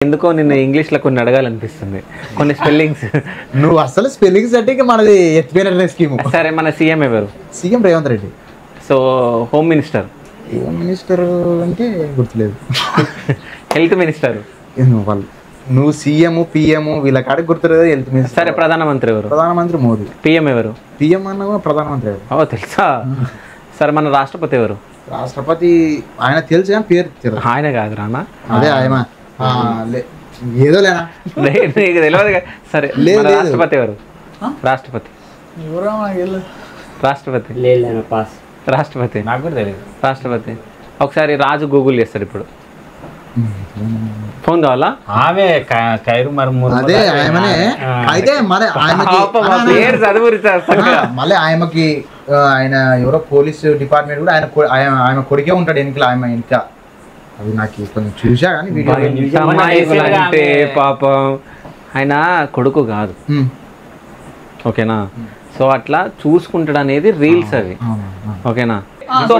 ఎందుకో నిన్న ఇంగ్లీష్లో కొన్ని అడగాలనిపిస్తుంది, కొన్ని స్పెల్లింగ్స్. నువ్వు అసలు స్పెల్లింగ్స్ అంటే ఇక మనది ఎత్తిపోయిన స్కీమ్. సరే, మన సీఎం ఎవరు? CM Revanth Reddy. So home minister? Home minister అంటే గుర్తులేదు. Health minister? వాళ్ళు నువ్వు సీఎం పిఎం వీళ్ళ కాడికి గుర్తులేదు. Health minister. సరే, ప్రధానమంత్రి ఎవరు? ప్రధానమంత్రి మోదీ. పిఎం ఎవరు? పిఎం అన్న ప్రధానమంత్రి ఎవరు? ఓ, తెలుసా? సరే, మన రాష్ట్రపతి ఎవరు? రాష్ట్రపతి ఆయన తెలుసు కానీ పేరు తెలియదు. ఆయన కాదు రానా? అదే ఆయన ఏదో లేనా నీకు తెలియదు. సరే, మన రాష్ట్రపతి ఎవరు? రాష్ట్రపతి రాష్ట్రపతి రాష్ట్రపతి నాకు కూడా తెలియదు. రాష్ట్రపతి ఒకసారి రాజు గూగుల్ చేస్తాడు ఇప్పుడు. ఫోన్ కావాలా? ఆమె ఖైరు మర్మూర్. అదే ఆయమనే. అయితే మరి పేరు చదువు మళ్ళీ ఆయనకి ఆయన ఎవరో పోలీస్ డిపార్ట్మెంట్ కూడా ఆయన కొడుకే ఉంటాడు వెనుకల. ఆయన ఇంకా అది నాకు కొంచెం చూసా కానీ అంటే పాపం ఆయన కొడుకు కాదు, ఓకేనా? సో అట్లా చూసుకుంటాడు అనేది రీల్స్ అవి, ఓకేనా? సో